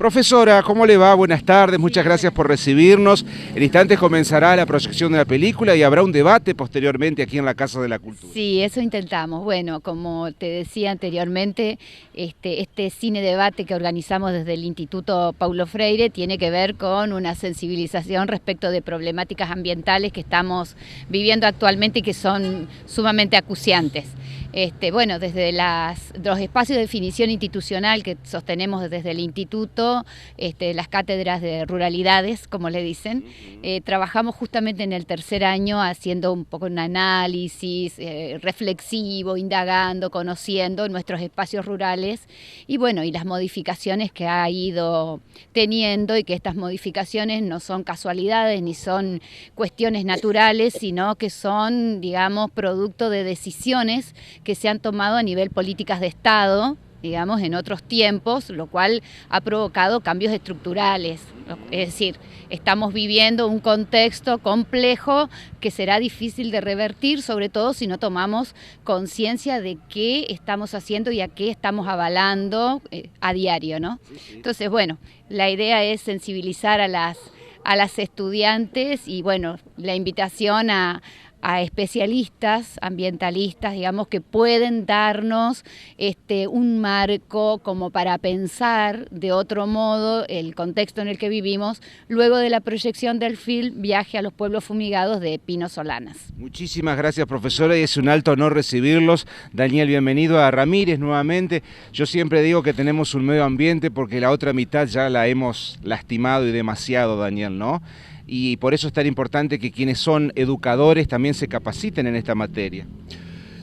Profesora, ¿cómo le va? Buenas tardes, muchas gracias por recibirnos. En instantes comenzará la proyección de la película y habrá un debate posteriormente aquí en la Casa de la Cultura. Sí, eso intentamos. Bueno, como te decía anteriormente, este cine debate que organizamos desde el Instituto Paulo Freire tiene que ver con una sensibilización respecto de problemáticas ambientales que estamos viviendo actualmente y que son sumamente acuciantes. Bueno, desde los espacios de definición institucional que sostenemos desde el Instituto, las cátedras de ruralidades, como le dicen, trabajamos justamente en el tercer año haciendo un poco un análisis reflexivo, indagando, conociendo nuestros espacios rurales y bueno, y las modificaciones que ha ido teniendo y que estas modificaciones no son casualidades ni son cuestiones naturales, sino que son, digamos, producto de decisiones que se han tomado a nivel políticas de Estado, digamos, en otros tiempos, lo cual ha provocado cambios estructurales. Es decir, estamos viviendo un contexto complejo que será difícil de revertir, sobre todo si no tomamos conciencia de qué estamos haciendo y a qué estamos avalando a diario, ¿no? Sí. Entonces, bueno, la idea es sensibilizar a las estudiantes y, bueno, la invitación a especialistas ambientalistas, digamos, que pueden darnos un marco como para pensar de otro modo el contexto en el que vivimos luego de la proyección del film Viaje a los pueblos fumigados de Pino Solanas. Muchísimas gracias, profesora, y es un alto honor recibirlos. Daniel, bienvenido a Ramírez nuevamente. Yo siempre digo que tenemos un medio ambiente porque la otra mitad ya la hemos lastimado y demasiado, Daniel, ¿no? Y por eso es tan importante que quienes son educadores también se capaciten en esta materia.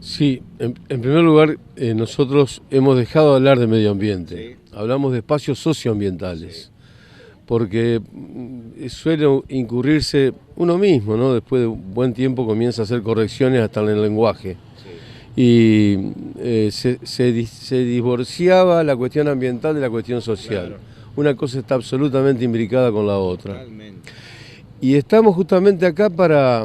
Sí, en primer lugar, nosotros hemos dejado de hablar de medio ambiente, sí. Hablamos de espacios socioambientales, sí. Porque suele incurrirse uno mismo, ¿no? Después de un buen tiempo comienza a hacer correcciones hasta en el lenguaje. Sí. Y se divorciaba la cuestión ambiental de la cuestión social. Claro. Una cosa está absolutamente imbricada con la otra. Totalmente. Y estamos justamente acá para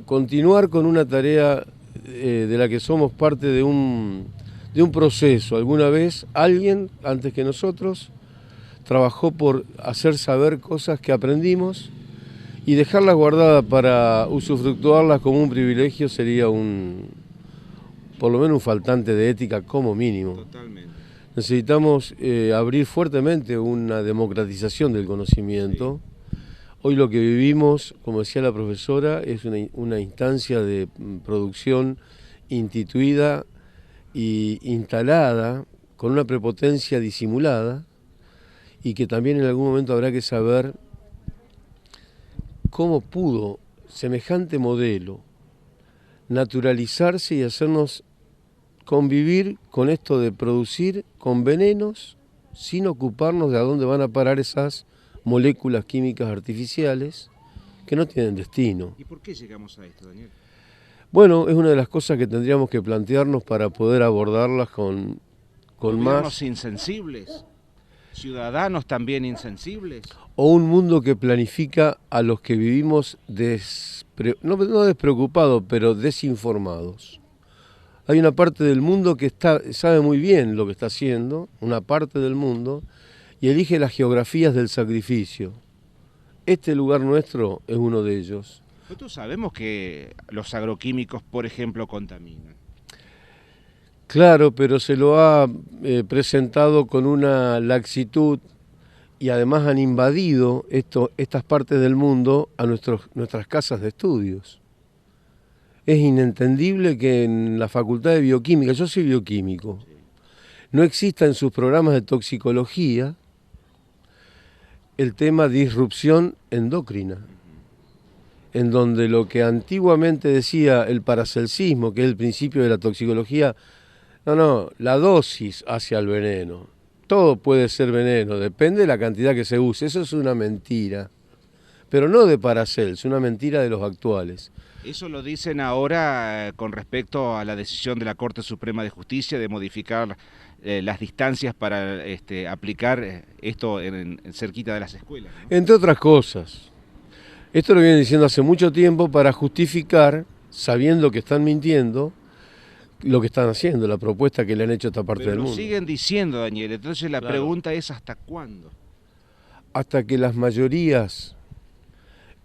continuar con una tarea de la que somos parte de un proceso. Alguna vez alguien, antes que nosotros, trabajó por hacer saber cosas que aprendimos y dejarlas guardadas para usufructuarlas como un privilegio sería por lo menos un faltante de ética como mínimo. Totalmente. Necesitamos abrir fuertemente una democratización del conocimiento. Sí. Hoy lo que vivimos, como decía la profesora, es una instancia de producción instituida e instalada con una prepotencia disimulada y que también en algún momento habrá que saber cómo pudo semejante modelo naturalizarse y hacernos convivir con esto de producir con venenos sin ocuparnos de a dónde van a parar esas moléculas químicas artificiales que no tienen destino. ¿Y por qué llegamos a esto, Daniel? Bueno, es una de las cosas que tendríamos que plantearnos para poder abordarlas con más... insensibles, ciudadanos también insensibles. O un mundo que planifica a los que vivimos no despreocupados, pero desinformados. Hay una parte del mundo que sabe muy bien lo que está haciendo, una parte del mundo, y elige las geografías del sacrificio. Este lugar nuestro es uno de ellos. Nosotros sabemos que los agroquímicos, por ejemplo, contaminan. Claro, pero se lo ha presentado con una laxitud y además han invadido estas partes del mundo a nuestras casas de estudios. Es inentendible que en la Facultad de Bioquímica, yo soy bioquímico, no exista en sus programas de toxicología el tema disrupción endocrina, en donde lo que antiguamente decía el paracelsismo, que es el principio de la toxicología, no, la dosis hacia el veneno. Todo puede ser veneno, depende de la cantidad que se use. Eso es una mentira, pero no de Paracels, una mentira de los actuales. Eso lo dicen ahora con respecto a la decisión de la Corte Suprema de Justicia de modificar las distancias para aplicar esto en cerquita de las escuelas, ¿no? Entre otras cosas. Esto lo vienen diciendo hace mucho tiempo para justificar, sabiendo que están mintiendo, lo que están haciendo, la propuesta que le han hecho a esta parte Pero del lo mundo. siguen diciendo, Daniel, entonces la Claro. pregunta es ¿hasta cuándo? Hasta que las mayorías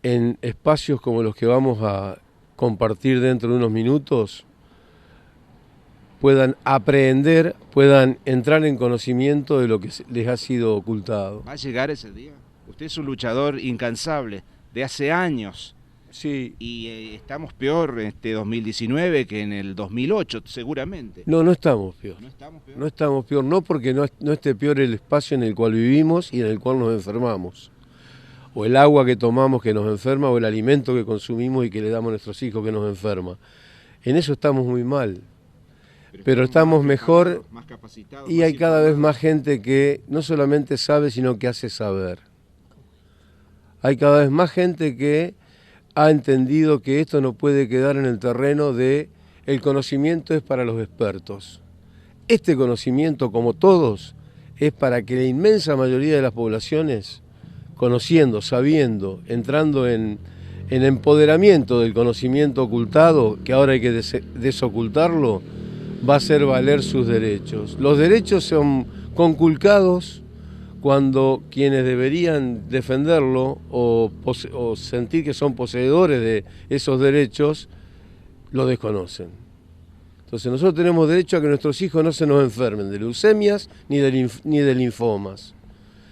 en espacios como los que vamos a compartir dentro de unos minutos puedan aprender, puedan entrar en conocimiento de lo que les ha sido ocultado. ¿Va a llegar ese día? Usted es un luchador incansable de hace años Sí. y estamos peor en este 2019 que en el 2008, seguramente. No estamos peor. ¿No estamos peor? No estamos peor, no porque no esté peor el espacio en el cual vivimos y en el cual nos enfermamos. O el agua que tomamos que nos enferma, o el alimento que consumimos y que le damos a nuestros hijos que nos enferma. En eso estamos muy mal. Pero estamos más mejor preparados, más capacitados, y más hay cada vez informados. más gente que no solamente sabe, sino que hace saber. Hay cada vez más gente que ha entendido que esto no puede quedar en el terreno de el conocimiento es para los expertos. Este conocimiento, como todos, es para que la inmensa mayoría de las poblaciones, conociendo, sabiendo, entrando en empoderamiento del conocimiento ocultado, que ahora hay que desocultarlo, va a hacer valer sus derechos. Los derechos son conculcados cuando quienes deberían defenderlo o sentir que son poseedores de esos derechos, lo desconocen. Entonces nosotros tenemos derecho a que nuestros hijos no se nos enfermen de leucemias ni de linfomas,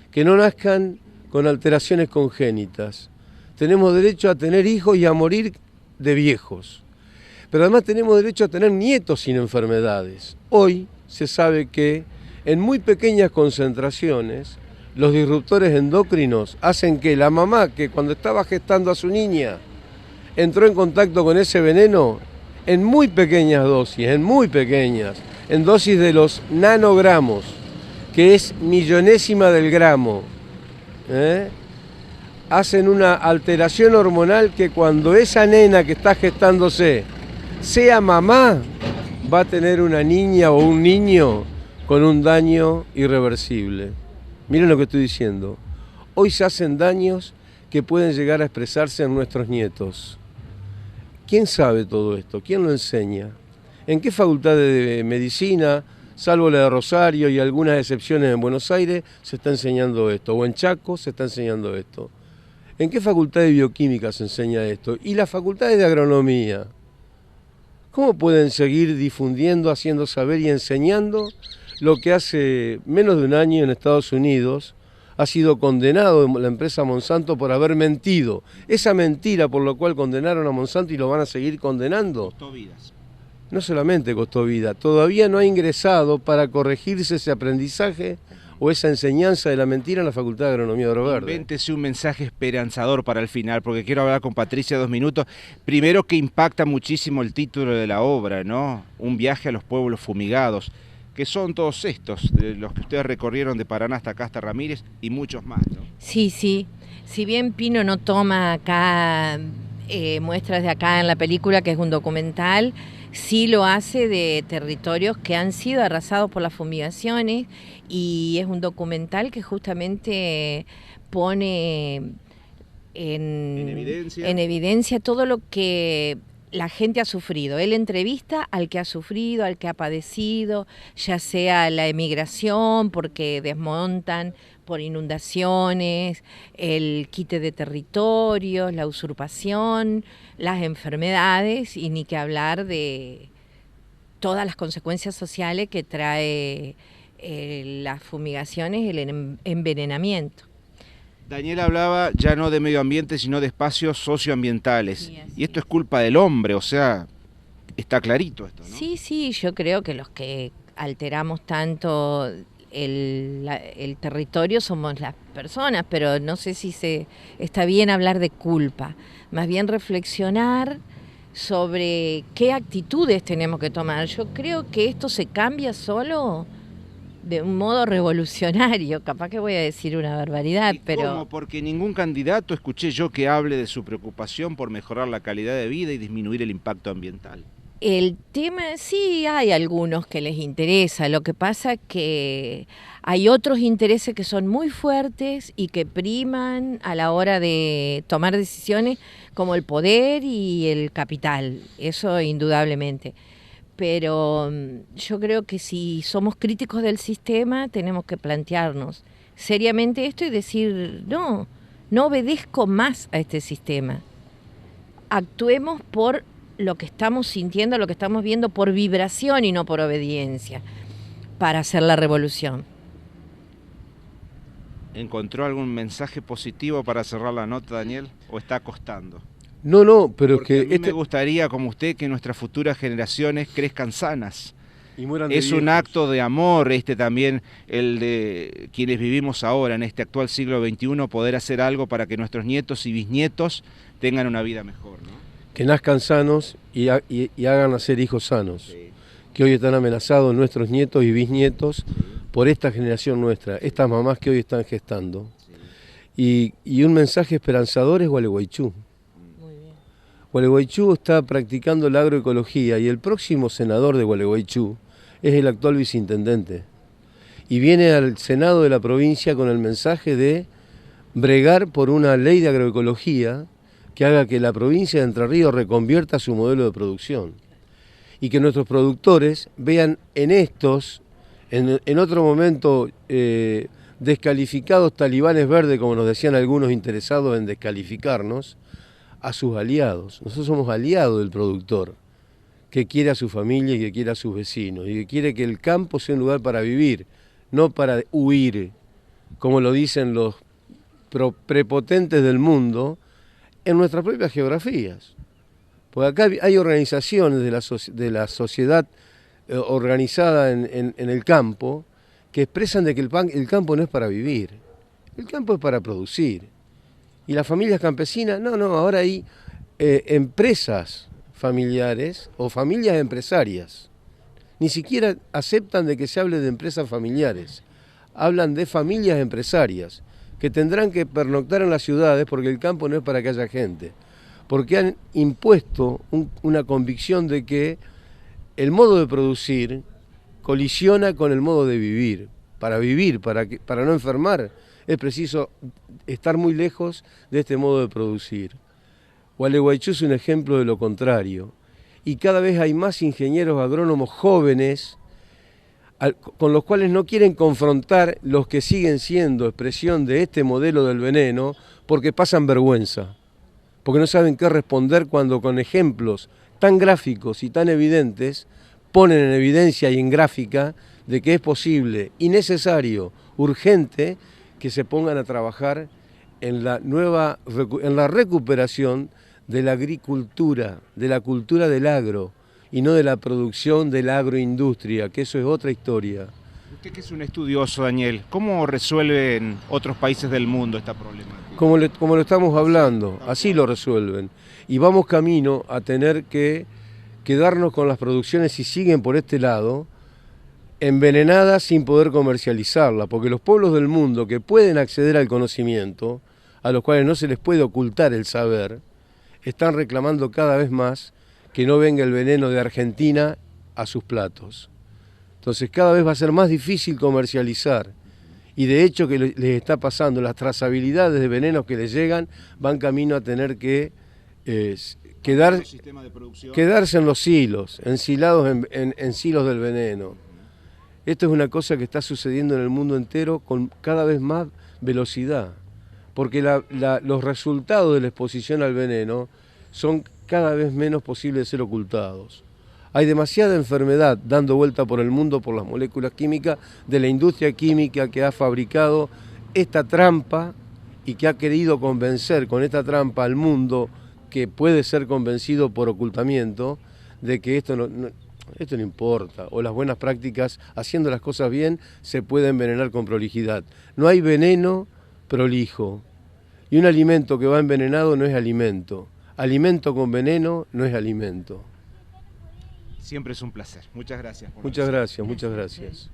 que no nazcan con alteraciones congénitas. Tenemos derecho a tener hijos y a morir de viejos. Pero además tenemos derecho a tener nietos sin enfermedades. Hoy se sabe que en muy pequeñas concentraciones los disruptores endocrinos hacen que la mamá que cuando estaba gestando a su niña entró en contacto con ese veneno en muy pequeñas dosis, en dosis de los nanogramos, que es millonésima del gramo, hacen una alteración hormonal que cuando esa nena que está gestándose sea mamá, va a tener una niña o un niño con un daño irreversible. Miren lo que estoy diciendo. Hoy se hacen daños que pueden llegar a expresarse en nuestros nietos. ¿Quién sabe todo esto? ¿Quién lo enseña? ¿En qué facultad de medicina, salvo la de Rosario y algunas excepciones en Buenos Aires, se está enseñando esto? ¿O en Chaco se está enseñando esto? ¿En qué facultad de bioquímica se enseña esto? ¿Y las facultades de agronomía? ¿Cómo pueden seguir difundiendo, haciendo saber y enseñando lo que hace menos de un año en Estados Unidos ha sido condenado la empresa Monsanto por haber mentido? Esa mentira por la cual condenaron a Monsanto y lo van a seguir condenando. Costó vidas. No solamente costó vida, todavía no ha ingresado para corregirse ese aprendizaje o esa enseñanza de la mentira en la Facultad de Agronomía de Oro Verde. Invéntese un mensaje esperanzador para el final, porque quiero hablar con Patricia 2 minutos. Primero, que impacta muchísimo el título de la obra, ¿no? Un viaje a los pueblos fumigados, que son todos estos, de los que ustedes recorrieron de Paraná hasta acá, hasta Ramírez, y muchos más, ¿no? Sí. Si bien Pino no toma acá muestras de acá en la película, que es un documental, sí lo hace de territorios que han sido arrasados por las fumigaciones, y es un documental que justamente pone en evidencia todo lo que la gente ha sufrido. Él entrevista al que ha sufrido, al que ha padecido, ya sea la emigración, porque desmontan por inundaciones, el quite de territorios, la usurpación, las enfermedades, y ni que hablar de todas las consecuencias sociales que trae las fumigaciones, el envenenamiento. Daniel hablaba ya no de medio ambiente, sino de espacios socioambientales. Sí, y esto es culpa del hombre, o sea, está clarito esto, ¿no? Sí, yo creo que los que alteramos tanto el territorio somos las personas, pero no sé si está bien hablar de culpa, más bien reflexionar sobre qué actitudes tenemos que tomar. Yo creo que esto se cambia solo de un modo revolucionario. Capaz que voy a decir una barbaridad, pero... ¿Cómo? Porque ningún candidato escuché yo que hable de su preocupación por mejorar la calidad de vida y disminuir el impacto ambiental. El tema, sí, hay algunos que les interesa, lo que pasa que hay otros intereses que son muy fuertes y que priman a la hora de tomar decisiones, como el poder y el capital, eso indudablemente. pero yo creo que si somos críticos del sistema tenemos que plantearnos seriamente esto y decir, no obedezco más a este sistema. Actuemos por lo que estamos sintiendo, lo que estamos viendo, por vibración y no por obediencia, para hacer la revolución. ¿Encontró algún mensaje positivo para cerrar la nota, Daniel? ¿O está costando? No, pero Porque es que a mí me gustaría, como usted, que nuestras futuras generaciones crezcan sanas. y mueran de Es un viejos. acto de amor también, el de quienes vivimos ahora, en este actual siglo XXI, poder hacer algo para que nuestros nietos y bisnietos tengan una vida mejor, ¿no? Que nazcan sanos y hagan nacer hijos sanos. Sí. Que hoy están amenazados nuestros nietos y bisnietos por esta generación nuestra, estas mamás que hoy están gestando. Y un mensaje esperanzador es Gualeguaychú. Gualeguaychú está practicando la agroecología y el próximo senador de Gualeguaychú es el actual viceintendente. Y viene al Senado de la provincia con el mensaje de bregar por una ley de agroecología que haga que la provincia de Entre Ríos reconvierta su modelo de producción. Y que nuestros productores vean en estos, en otro momento, descalificados talibanes verdes, como nos decían algunos interesados en descalificarnos, a sus aliados. Nosotros somos aliados del productor, que quiere a su familia y que quiere a sus vecinos, y que quiere que el campo sea un lugar para vivir, no para huir, como lo dicen los prepotentes del mundo, en nuestras propias geografías. Porque acá hay organizaciones de la sociedad organizada en el campo que expresan de que el campo no es para vivir, el campo es para producir. Y las familias campesinas, ahora hay empresas familiares o familias empresarias. Ni siquiera aceptan de que se hable de empresas familiares, hablan de familias empresarias que tendrán que pernoctar en las ciudades porque el campo no es para que haya gente. Porque han impuesto una convicción de que el modo de producir colisiona con el modo de vivir. Para vivir, para no enfermar, es preciso estar muy lejos de este modo de producir. Gualeguaychú es un ejemplo de lo contrario. Y cada vez hay más ingenieros agrónomos jóvenes con los cuales no quieren confrontar los que siguen siendo expresión de este modelo del veneno porque pasan vergüenza. Porque no saben qué responder cuando con ejemplos tan gráficos y tan evidentes ponen en evidencia y en gráfica de que es posible y necesario, urgente, que se pongan a trabajar en la recuperación de la agricultura, de la cultura del agro y no de la producción de la agroindustria, que eso es otra historia. Usted que es un estudioso, Daniel, ¿cómo resuelven otros países del mundo esta problemática? Como lo estamos hablando, así lo resuelven. Y vamos camino a tener que quedarnos con las producciones, si siguen por este lado, envenenadas sin poder comercializarlas, porque los pueblos del mundo que pueden acceder al conocimiento, a los cuales no se les puede ocultar el saber, están reclamando cada vez más que no venga el veneno de Argentina a sus platos. Entonces cada vez va a ser más difícil comercializar. Y de hecho que les está pasando, las trazabilidades de venenos que les llegan van camino a tener que quedarse en los silos, ensilados en silos del veneno. Esto es una cosa que está sucediendo en el mundo entero con cada vez más velocidad, porque los resultados de la exposición al veneno son cada vez menos posibles de ser ocultados. Hay demasiada enfermedad dando vuelta por el mundo por las moléculas químicas de la industria química que ha fabricado esta trampa y que ha querido convencer con esta trampa al mundo que puede ser convencido por ocultamiento de que esto no importa, o las buenas prácticas, haciendo las cosas bien, se puede envenenar con prolijidad. No hay veneno prolijo, y un alimento que va envenenado no es alimento. Alimento con veneno no es alimento. Siempre es un placer. Muchas gracias. Muchas gracias.